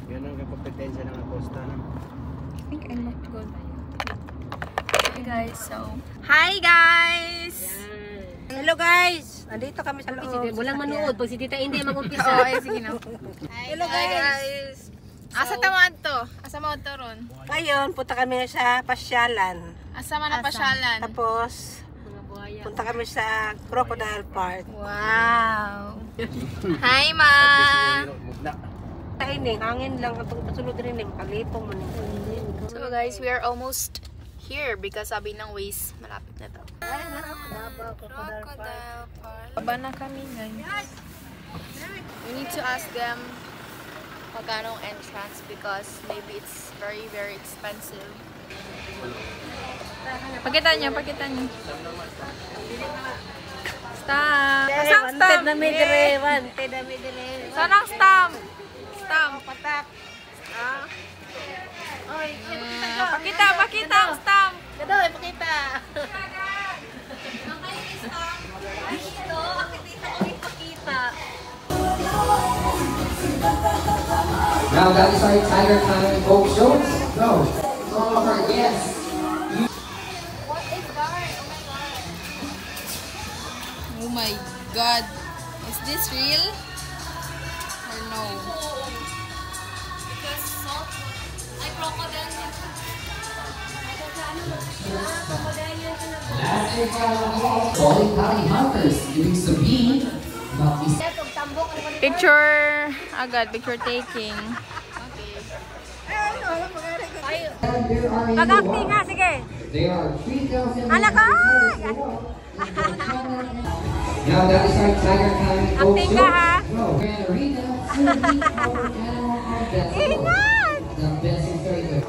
Yan ang kompetensya ng Acosta. I think I look good. Hey guys, so... Hi guys! Hello guys! Nandito kami sa loob. Walang manood. Pag si Tita hindi mag-umpisa. Oo, ay, sige na. Hello guys! Asa tamaan to? Asa mo to ron? Ngayon, punta kami sa pasyalan. Asa man na pasyalan? Tapos, punta kami sa Crocodile Park. Wow! Hi ma! Kainin, hangin lang. Itong pasulod rin yung kalipong man. So guys, we are almost here because sabi ng Waze, malapit na to. Crocodile Park. Baba na kami ngayon. We need to ask them magkano ang entrance because maybe it's very very expensive. Pakita niyo, pakita niyo. Stamp! Asang stamp? Saan ang stamp? Stamp! Patak! Pakita, pakita ang stamp! Gado, ipakita! Now that is our Tiger Time folk shows. Go! All of our guests. Oh my god. Is this real? Or no? Because salt, like crocodile. Last year, Bowling Alley Hunters giving Sabine about this. Picture agad, picture taking. Mag-acting nga, sige! There are 3,000. Ala ka! Now that is our Tiger Time folk Acting shows. ka, ha? Go! Grand Arena, 13 over animal on best. Ingat! The best is very good.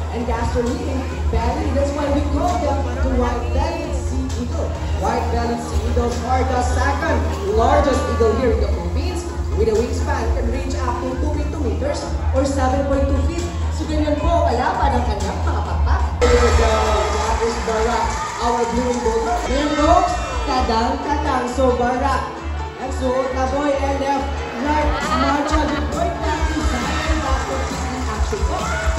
And gasoline belly. That's why we call them the white-bellied sea eagle. White-bellied sea eagles are the second largest eagle here in the Philippines, with a wingspan can reach up to 2.2 meters or 7.2 feet. So ganyan po kalaban ang kanyang mga pakpak. That is Barak, our blue bulldog. Then folks, kadang-kadang. So Barak, and so Kaboy and left, right, march on the point back to second backward in action.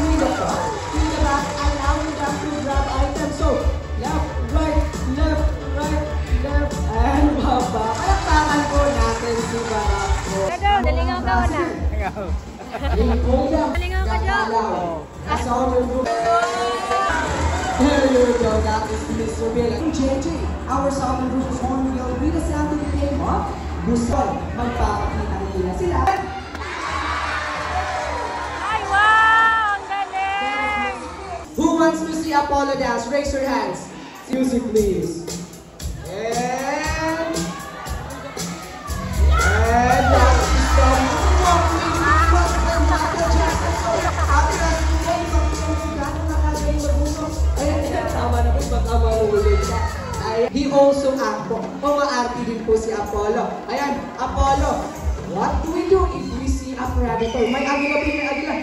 To the front, to the back, allowing them to grab items. So left, right, and baba. Palakpakan po natin si Barak. Kado, dalingaw ka na. Dalingaw ka dyan. That's all your group. There you go, that is Mr. Bill. JJ, our Southern Group Horn will read us out to the game of Gusto. Magpapakita nila sila. Ay, wow! Ang galing! Who wants to see Apollo dance? Raise your hands. Music, please. And that is from Walking Across the Michael Jackson. So, happy na today. Gano'n nakagaling magbusok. Ayan, tama na po. Baka mahulog siya. He also acto. Umaarte din po si Apollo. Ayan, Apollo. What do we do if we see a predator? May agila po, may agila.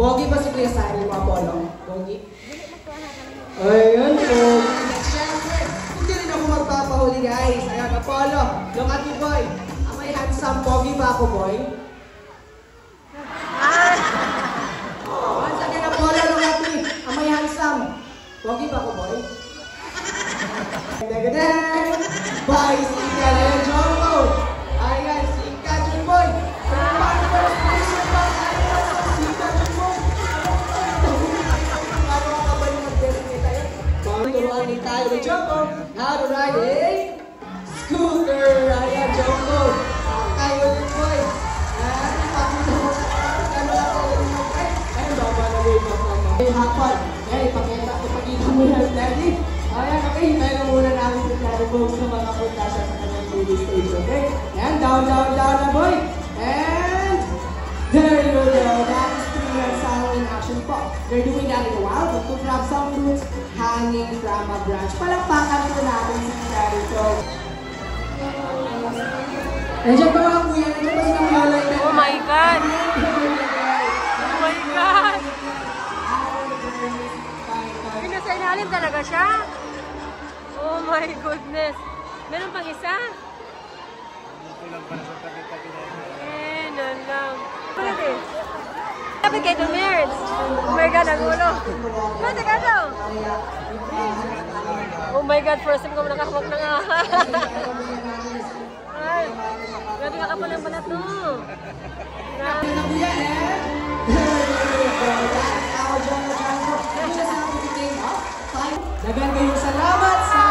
Pogi ba si Kuya Sari mo, Apollo? Pogi? Ayun, Pogi. Siyempre, hindi rin ako magpapahuli, guys. Ayan, Apollo, look at you, boy. Am I handsome? Pogi ba ako, boy? Once again, Apollo, look at me. Am I handsome? Pogi ba ako, boy? Dagadang! Bye, si Kaya Jumbo! Ayan, si Kajun Boy! First position pa! Ayan, si Kajun Boy! Ano ka ba yung mag-designate tayo? Turuan din tayo ni Jumbo how to ride a scooter! Ayan, Jumbo! Kayo din, boy! Ayan, ipakita mo! Ano ako yung mag-ride? Ayan, baba na rin mag-ride. Ay, hapon! Ayan, ipakita mo yan, Daddy! Ayan, okay, hintayin na muna namin si Daddy Bones na mga punta siya sa kanyang movie stage, okay? And down na, boy! And there you go! That is 3 years in action po. They're doing that in a while, but to grab some fruits hanging from a branch. Palakpakan po natin si Daddy Bones. Nandiyan pa mga kuya, nandiyan pa sila kuya like that. Oh my God! Oh my God! Nasa ilalim talaga siya? Oh my goodness! Meron pang isa? Nalang. Kulit eh. Kapit kayo Merz. Oh my God, ang ulo. Kulit ka daw. Oh my God, first time ko nakahawak ng ahas. Ay, grabe ka pa ng balat no. Grabe. Dagan kayong salamat sa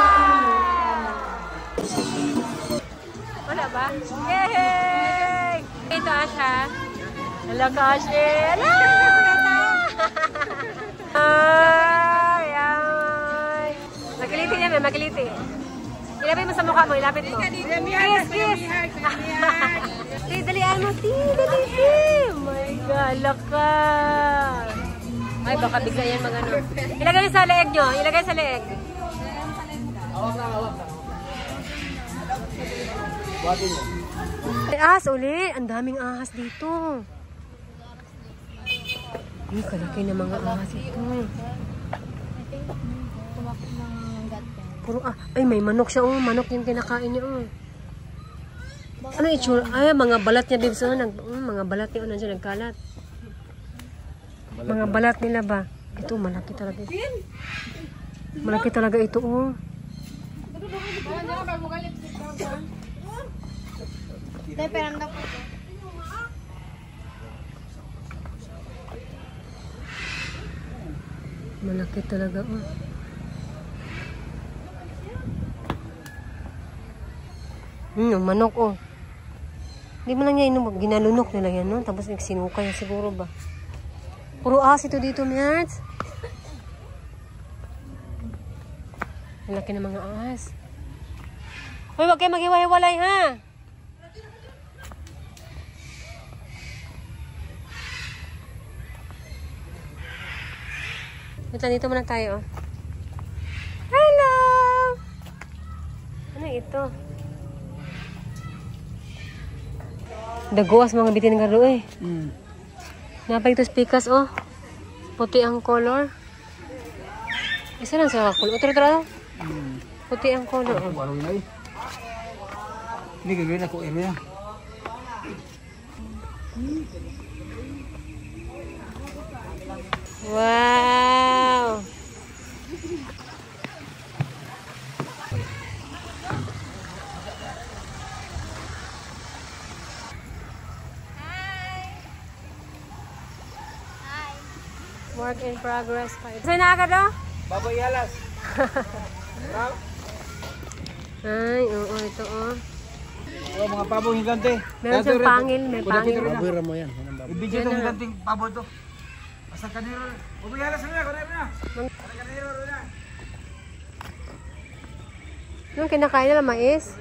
Wala ba? Yay! Ito Asha. Hala ka Asha. Hala! Ay! Ay! Makiliti niya may makiliti. Ilapit mo sa mukha mo, ilapit mo. Kiss, kiss! Dalian mo, dali. Oh my God, laka! Ay, baka bigla yan mga ano. Ilagay niyo sa leeg nyo. Ilagay sa leeg. Awak lang. Buhatin mo. Ahas uli. Ang daming ahas dito. Ay, kalaki na mga ahas ito. Puro ay, may manok siya. Oh, manok yung kinakain niya. Oh. Ano itsura? Ay, mga balat niya, babes. Oh, mga balat niya. Nandiyan, nagkalat. Mga balat nila ba? Ito, malaki talaga. Malaki talaga ito, oh. Malaki talaga, oh. Manok, oh. Hindi mo lang niya ginalunok nila yan, no? Tapos nagsinuka yan siguro ba? Puro ahas ito dito, Merz. Malaki na mga ahas. Hoy, wag kayo maghiwa-hiwalay, ha? Dito muna tayo, oh. Hello! Ano ito? Dagoas mga bitin nga doon, eh. Napay ito spikas, oh. Puti ang color. Isa lang sa color. Otro. Puti ang color, oh. Ini gagawin ako area. Wow! Work in progress pa. Saan na agad, oh? Baboy Yalas. Ay, oo, ito, oh. Oh, mga pabong higante. Meron siyang pangil, may pangil. Baboy ramo yan. Ibigyan itong higanting pabo to. Basta kaniro. Baboy Yalas na, kaniro na. Kaniro na. Yung kinakain nila, mais.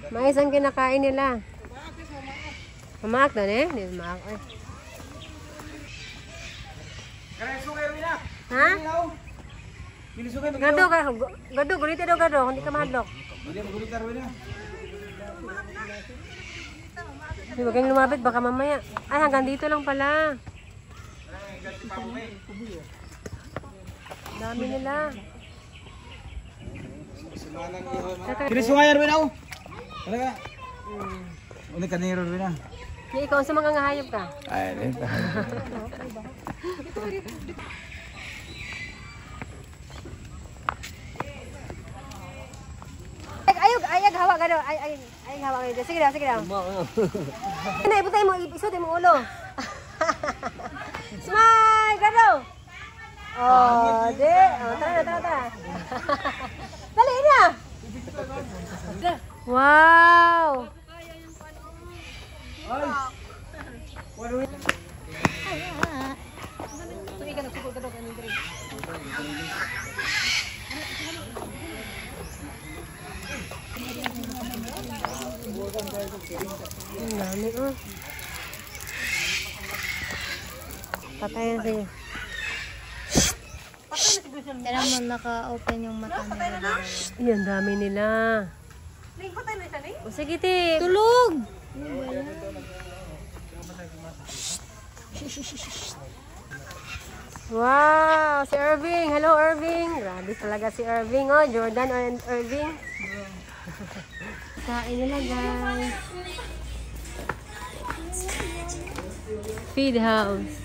Mais ang kinakain nila. Mamaak doon, eh? Hindi mamaak, eh. Ha? Gado, guliti daw gado, hindi ka mahadlok. Huwag kang lumapit, baka mamaya. Ay, hanggang dito lang pala. Dami nila. Kini sungayan rin ako. Ano ka? Uli kaniro rin na. Di, ikaw sa mga ngahayop ka? Ay, rin. Ayag hawa ka daw. Ayag hawa ka daw. Sige daw, sige daw. Ano, ibutay mo, isutin mo ulo. Smile! Ka daw! Oh, di. Oh, tara na, tara. Dali na! Wow! Ang dami, oh. Patayin sa'yo. Tara mo, naka-open yung mata nila. Yan, dami nila. O, sige, Tip. Tulog! Wow! Si Irving. Hello, Irving. Grabe talaga si Irving, oh. Jordan and Irving. Kain nila, guys. Feed house.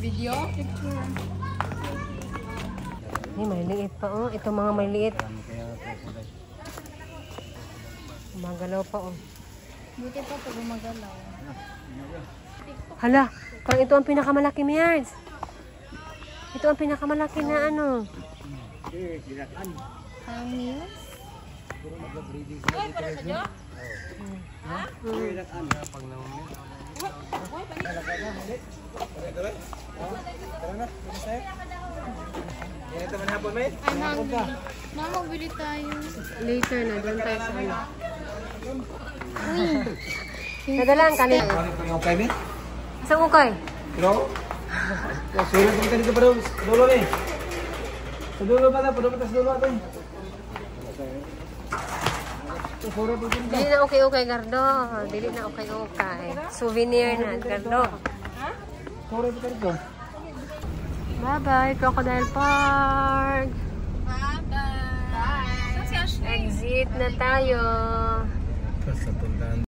Video? Ay, maliliit pa, oh. Ito mga maliliit. Magalaw pa, oh. Buti pa pag gumagalaw. Hala, parang ito ang pinakamalaki, Mierds. Ito ang pinakamalaki na ano. Ang news? Ito man hapon, mate. I'm hungry. Mama, bili tayo. Later na, doon tayo sa ano. Nadalang kanina. Ano ko yung okay, mate? Isang ukay. Pero, sulit mo ka dito pa daw. Sa dulo, eh. Sa dulo pa daw. Sa dulo ito, eh. Dili na ukay-ukay, Gardo. Dili na ukay-ukay. Souvenir na, Gardo. Sorry po dito. Bye-bye, Crocodile Park. Bye-bye. Exit na tayo. Sa puntahan